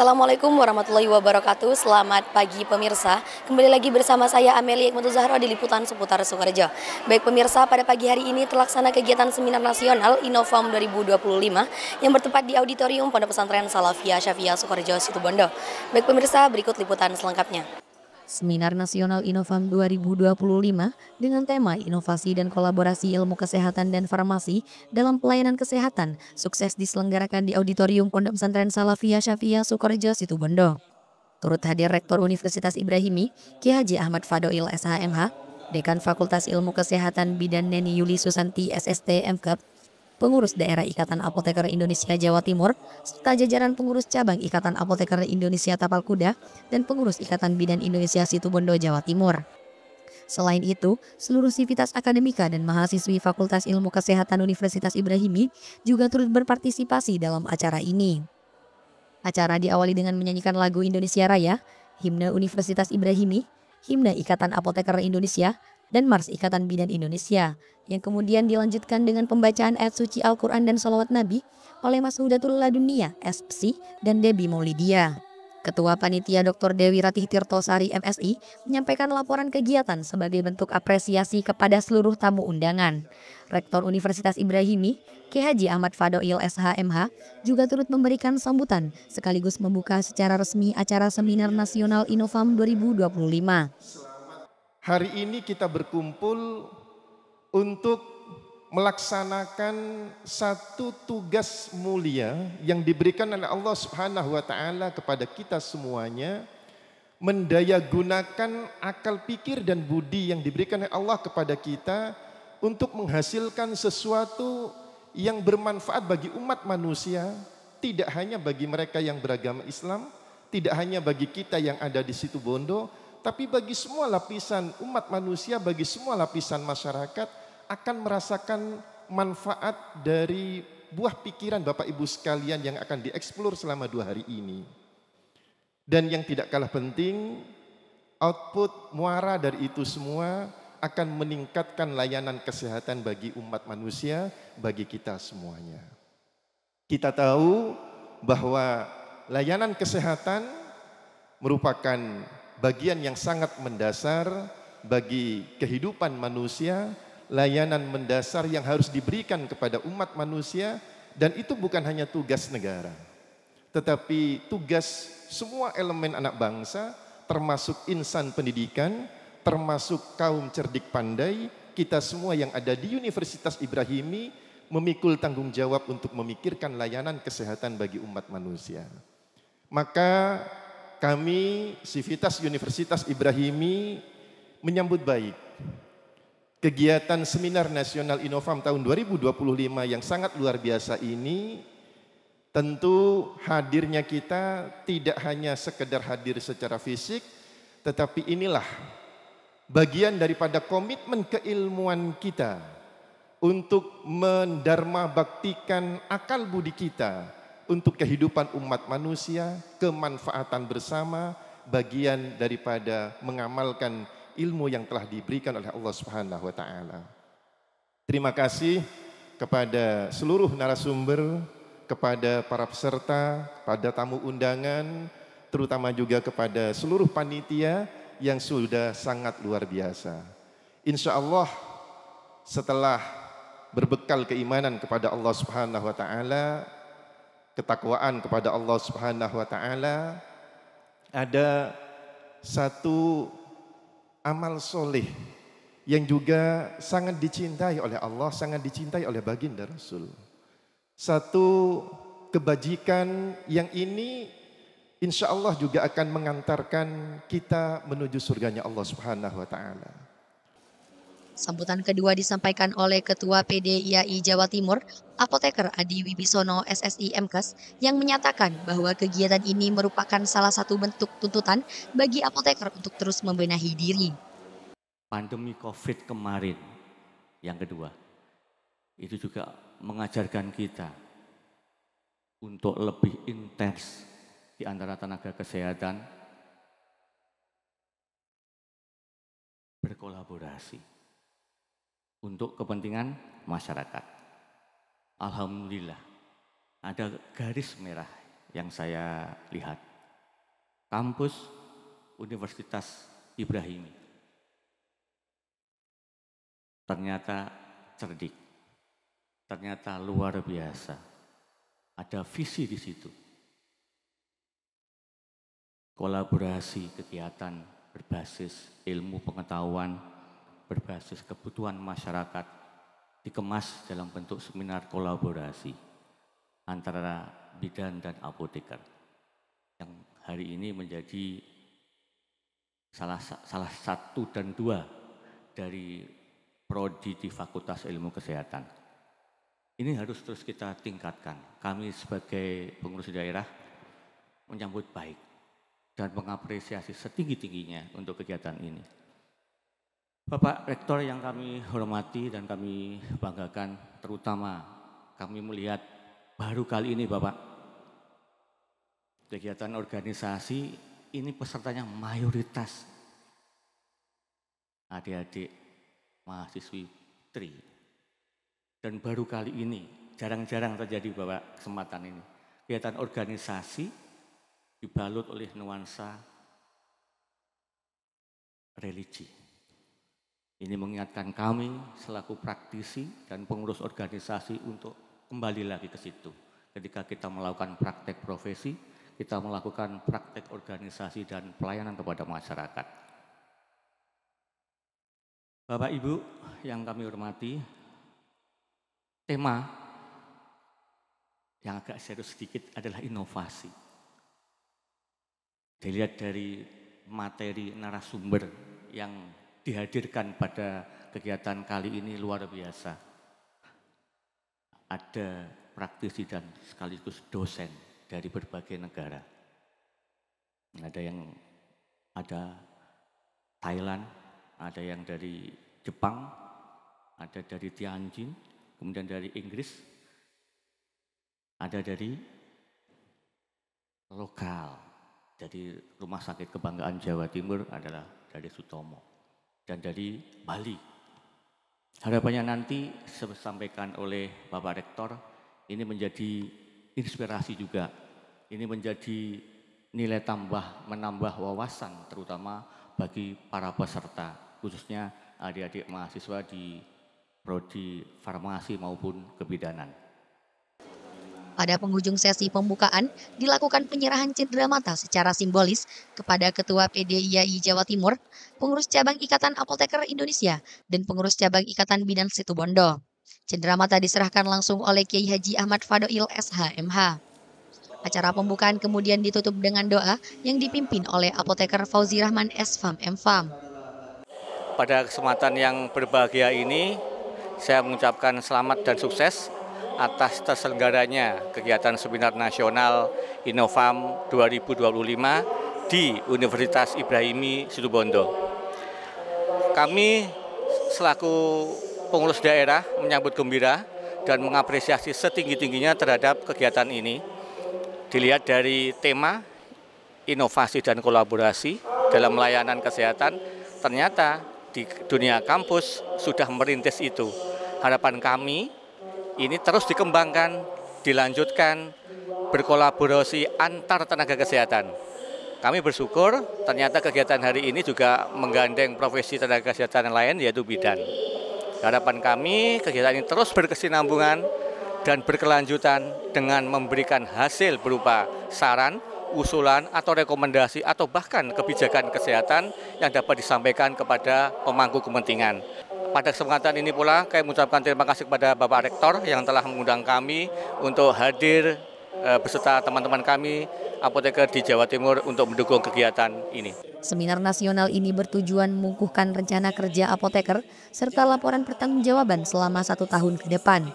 Assalamualaikum warahmatullahi wabarakatuh. Selamat pagi pemirsa. Kembali lagi bersama saya Amelia Hikmatul Zahra di liputan seputar Sukoharjo. Baik pemirsa, pada pagi hari ini terlaksana kegiatan Seminar Nasional Innofarm 2025 yang bertempat di Auditorium Pondok Pesantren Salafiyah Syafiyah Sukoharjo Situbondo. Baik pemirsa, berikut liputan selengkapnya. Seminar Nasional Innofarm 2025 dengan tema Inovasi dan Kolaborasi Ilmu Kesehatan dan Farmasi dalam Pelayanan Kesehatan sukses diselenggarakan di Auditorium Pondok Pesantren Salafiyah Syafiyah Sukoharjo Situbondo. Turut hadir Rektor Universitas Ibrahimi, Kiai Haji Ahmad Fadoil SHMH, Dekan Fakultas Ilmu Kesehatan Bidan Neni Yuli Susanti SST MKep, Pengurus Daerah Ikatan Apoteker Indonesia Jawa Timur, serta jajaran pengurus cabang Ikatan Apoteker Indonesia Tapal Kuda dan pengurus Ikatan Bidan Indonesia Situbondo Jawa Timur. Selain itu, seluruh sivitas akademika dan mahasiswi Fakultas Ilmu Kesehatan Universitas Ibrahimi juga turut berpartisipasi dalam acara ini. Acara diawali dengan menyanyikan lagu Indonesia Raya, Himne Universitas Ibrahimi, Himne Ikatan Apoteker Indonesia, dan Mars Ikatan Bidan Indonesia, yang kemudian dilanjutkan dengan pembacaan ayat suci Al-Quran dan Salawat Nabi oleh Mas Hudatul Ladunia, SPSI, dan Debbie Maulidia. Ketua Panitia Dr. Dewi Ratih Tirtosari MSI menyampaikan laporan kegiatan sebagai bentuk apresiasi kepada seluruh tamu undangan. Rektor Universitas Ibrahimi, Kiai Haji Ahmad Fadoil SHMH, juga turut memberikan sambutan sekaligus membuka secara resmi acara Seminar Nasional Innofarm 2025. Hari ini kita berkumpul untuk melaksanakan satu tugas mulia yang diberikan oleh Allah Subhanahu wa taala kepada kita semuanya, mendayagunakan akal pikir dan budi yang diberikan oleh Allah kepada kita untuk menghasilkan sesuatu yang bermanfaat bagi umat manusia, tidak hanya bagi mereka yang beragama Islam, tidak hanya bagi kita yang ada di Situbondo, tapi bagi semua lapisan umat manusia, bagi semua lapisan masyarakat akan merasakan manfaat dari buah pikiran Bapak Ibu sekalian yang akan dieksplor selama 2 hari ini. Dan yang tidak kalah penting, output muara dari itu semua akan meningkatkan layanan kesehatan bagi umat manusia, bagi kita semuanya. Kita tahu bahwa layanan kesehatan merupakan bagian yang sangat mendasar bagi kehidupan manusia, layanan mendasar yang harus diberikan kepada umat manusia, dan itu bukan hanya tugas negara, tetapi tugas semua elemen anak bangsa, termasuk insan pendidikan, termasuk kaum cerdik pandai, kita semua yang ada di Universitas Ibrahimi memikul tanggung jawab untuk memikirkan layanan kesehatan bagi umat manusia. Maka kami, Sivitas Universitas Ibrahimi, menyambut baik kegiatan Seminar Nasional Innofarm tahun 2025 yang sangat luar biasa ini. Tentu hadirnya kita tidak hanya sekedar hadir secara fisik, tetapi inilah bagian daripada komitmen keilmuan kita untuk mendharma baktikan akal budi kita untuk kehidupan umat manusia, kemanfaatan bersama, bagian daripada mengamalkan ilmu yang telah diberikan oleh Allah Subhanahu wa taala. Terima kasih kepada seluruh narasumber, kepada para peserta, pada tamu undangan, terutama juga kepada seluruh panitia yang sudah sangat luar biasa. Insya Allah setelah berbekal keimanan kepada Allah Subhanahu wa taala, ketakwaan kepada Allah Subhanahu wa taala, ada satu amal soleh yang juga sangat dicintai oleh Allah, sangat dicintai oleh baginda Rasul. Satu kebajikan yang ini insya Allah juga akan mengantarkan kita menuju surganya Allah Subhanahu wa taala. Sambutan kedua disampaikan oleh Ketua PDIAI Jawa Timur, Apoteker Adi Wibisono SSI MKes, yang menyatakan bahwa kegiatan ini merupakan salah satu bentuk tuntutan bagi apoteker untuk terus membenahi diri. Pandemi COVID kemarin, yang kedua, itu juga mengajarkan kita untuk lebih intens di antara tenaga kesehatan berkolaborasi untuk kepentingan masyarakat. Alhamdulillah, ada garis merah yang saya lihat kampus Universitas Ibrahimi. Ternyata cerdik, ternyata luar biasa. Ada visi di situ. Kolaborasi kegiatan berbasis ilmu pengetahuan, berbasis kebutuhan masyarakat, dikemas dalam bentuk seminar kolaborasi antara bidan dan apoteker, yang hari ini menjadi salah satu dan dua dari prodi di Fakultas Ilmu Kesehatan. Ini harus terus kita tingkatkan. Kami sebagai pengurus daerah menyambut baik dan mengapresiasi setinggi-tingginya untuk kegiatan ini. Bapak Rektor yang kami hormati dan kami banggakan, terutama kami melihat baru kali ini Bapak, kegiatan organisasi ini pesertanya mayoritas adik-adik mahasiswi TRI. Dan baru kali ini, jarang-jarang terjadi Bapak kesempatan ini. Kegiatan organisasi dibalut oleh nuansa religi. Ini mengingatkan kami selaku praktisi dan pengurus organisasi untuk kembali lagi ke situ. Ketika kita melakukan praktek profesi, kita melakukan praktek organisasi dan pelayanan kepada masyarakat. Bapak Ibu yang kami hormati, tema yang agak serius sedikit adalah inovasi. Dilihat dari materi narasumber yang dihadirkan pada kegiatan kali ini luar biasa. Ada praktisi dan sekaligus dosen dari berbagai negara. Ada Thailand, ada yang dari Jepang, ada dari Tianjin, kemudian dari Inggris, ada dari lokal, jadi Rumah Sakit Kebanggaan Jawa Timur adalah dari Sutomo, dan dari Bali. Harapannya nanti disampaikan oleh Bapak Rektor, ini menjadi inspirasi juga, ini menjadi nilai tambah, menambah wawasan terutama bagi para peserta, khususnya adik-adik mahasiswa di prodi farmasi maupun kebidanan. Pada penghujung sesi pembukaan, dilakukan penyerahan cendera mata secara simbolis kepada Ketua PDIAI Jawa Timur, Pengurus Cabang Ikatan Apoteker Indonesia, dan Pengurus Cabang Ikatan Bidan Situbondo. Cendera mata diserahkan langsung oleh Kiai Haji Ahmad Fadoil SH.MH. Acara pembukaan kemudian ditutup dengan doa yang dipimpin oleh Apoteker Fauzi Rahman S.Fam M.Fam. Pada kesempatan yang berbahagia ini, saya mengucapkan selamat dan sukses atas terselenggaranya kegiatan Seminar Nasional Inofam 2025 di Universitas Ibrahimi Situbondo. Kami selaku pengurus daerah menyambut gembira dan mengapresiasi setinggi-tingginya terhadap kegiatan ini. Dilihat dari tema inovasi dan kolaborasi dalam layanan kesehatan, ternyata di dunia kampus sudah merintis itu. Harapan kami ini terus dikembangkan, dilanjutkan, berkolaborasi antar tenaga kesehatan. Kami bersyukur ternyata kegiatan hari ini juga menggandeng profesi tenaga kesehatan lain yaitu bidan. Harapan kami kegiatan ini terus berkesinambungan dan berkelanjutan dengan memberikan hasil berupa saran, usulan atau rekomendasi atau bahkan kebijakan kesehatan yang dapat disampaikan kepada pemangku kepentingan. Pada kesempatan ini pula kami mengucapkan terima kasih kepada Bapak Rektor yang telah mengundang kami untuk hadir beserta teman-teman kami apoteker di Jawa Timur untuk mendukung kegiatan ini. Seminar nasional ini bertujuan mengukuhkan rencana kerja apoteker serta laporan pertanggungjawaban selama 1 tahun ke depan.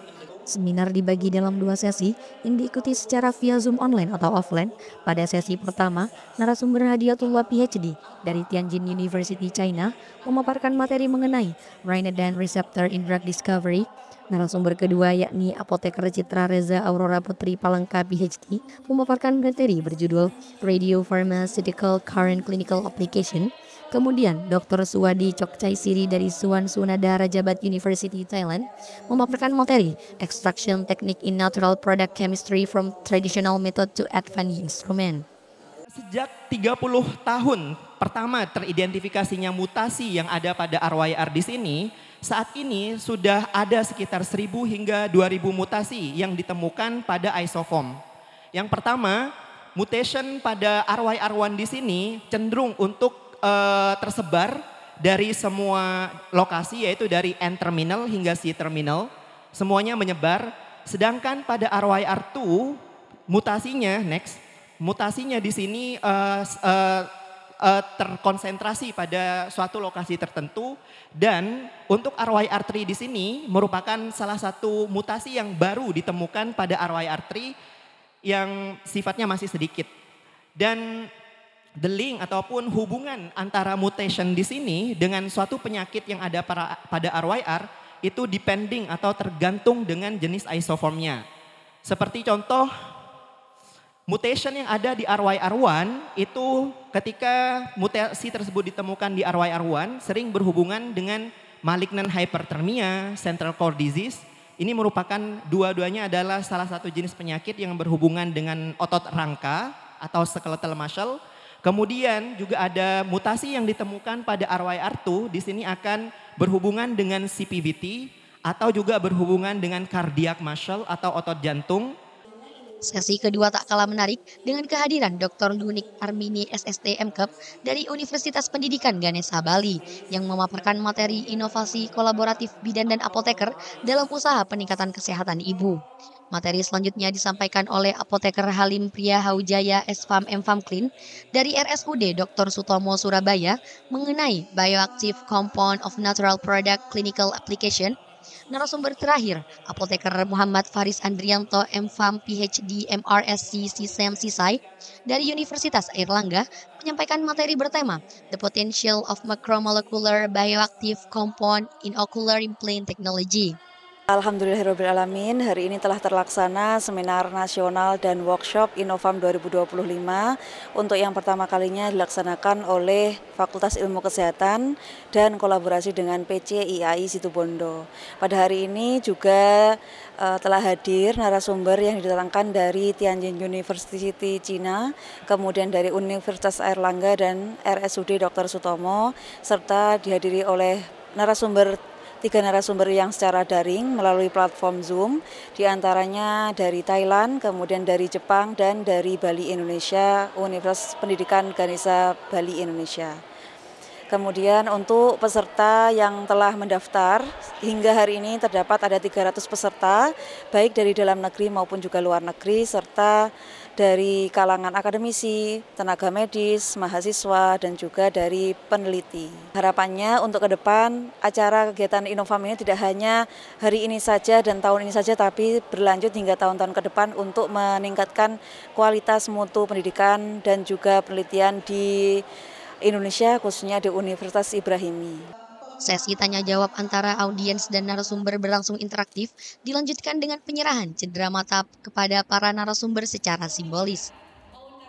Seminar dibagi dalam 2 sesi yang diikuti secara via Zoom online atau offline. Pada sesi pertama, narasumber Hadiatullah PhD dari Tianjin University, China memaparkan materi mengenai Ryanodine Receptor in Drug Discovery. Narasumber kedua yakni apoteker Citra Reza Aurora Putri Palengka PhD memaparkan materi berjudul Radio Pharmaceutical Current Clinical Application. Kemudian Dr. Suwadi Chokchai Siri dari Suwan Sunada Rajabat University Thailand memaparkan materi Extraction Technique in Natural Product Chemistry from Traditional Method to Advanced Instrument. Sejak 30 tahun pertama teridentifikasinya mutasi yang ada pada RYR di sini, saat ini sudah ada sekitar 1.000 hingga 2.000 mutasi yang ditemukan pada isoform. Yang pertama, mutation pada RYR1 di sini cenderung untuk tersebar dari semua lokasi, yaitu dari N-terminal hingga C-terminal. Semuanya menyebar, sedangkan pada RYR2 mutasinya di sini terkonsentrasi pada suatu lokasi tertentu, dan untuk RYR3 di sini merupakan salah satu mutasi yang baru ditemukan pada RYR3 yang sifatnya masih sedikit. Dan the link ataupun hubungan antara mutation di sini dengan suatu penyakit yang ada pada RYR itu depending atau tergantung dengan jenis isoformnya. Seperti contoh, mutation yang ada di RYR1 itu ketika mutasi tersebut ditemukan di RYR1 sering berhubungan dengan malignant hyperthermia, central core disease. Ini merupakan dua-duanya adalah salah satu jenis penyakit yang berhubungan dengan otot rangka atau skeletal muscle. Kemudian juga ada mutasi yang ditemukan pada RYR2 di sini akan berhubungan dengan CPVT atau juga berhubungan dengan cardiac muscle atau otot jantung. Sesi kedua tak kalah menarik dengan kehadiran Dr. Lunik Armini SST MKep dari Universitas Pendidikan Ganesha Bali yang memaparkan materi inovasi kolaboratif bidan dan apoteker dalam usaha peningkatan kesehatan ibu. Materi selanjutnya disampaikan oleh apoteker Halim Priya Haujaya SFAM MFAM Clean dari RSUD Dr. Sutomo Surabaya mengenai Bioactive Compound of Natural Product Clinical Application. Narasumber terakhir, apoteker Muhammad Faris Andrianto MFAM PhD MRSC CSEM CSI dari Universitas Airlangga menyampaikan materi bertema The Potential of Macromolecular Bioactive Compound in Ocular Implant Technology. Alhamdulillahirrahmanirrahim, hari ini telah terlaksana seminar nasional dan workshop Inofam 2025 untuk yang pertama kalinya dilaksanakan oleh Fakultas Ilmu Kesehatan dan kolaborasi dengan PC IAI Situbondo. Pada hari ini juga telah hadir narasumber yang didatangkan dari Tianjin University Cina, kemudian dari Universitas Airlangga dan RSUD Dr. Sutomo, serta dihadiri oleh tiga narasumber yang secara daring melalui platform Zoom, diantaranya dari Thailand, kemudian dari Jepang, dan dari Bali Indonesia, Universitas Pendidikan Ganesha Bali Indonesia. Kemudian untuk peserta yang telah mendaftar, hingga hari ini terdapat ada 300 peserta, baik dari dalam negeri maupun juga luar negeri, serta dari kalangan akademisi, tenaga medis, mahasiswa, dan juga dari peneliti. Harapannya untuk ke depan, acara kegiatan Inofam ini tidak hanya hari ini saja dan tahun ini saja, tapi berlanjut hingga tahun-tahun ke depan untuk meningkatkan kualitas mutu pendidikan dan juga penelitian di Indonesia, khususnya di Universitas Ibrahimi. Sesi tanya jawab antara audiens dan narasumber berlangsung interaktif, dilanjutkan dengan penyerahan cendera mata kepada para narasumber secara simbolis.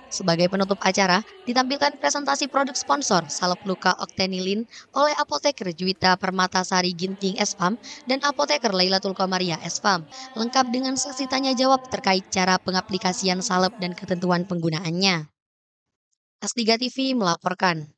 Sebagai penutup acara, ditampilkan presentasi produk sponsor Salep Luka Octenilin oleh apoteker Juwita Permatasari Ginting SFAM dan apoteker Lailatul Qamaria SFAM, lengkap dengan sesi tanya jawab terkait cara pengaplikasian salep dan ketentuan penggunaannya. S3 TV melaporkan.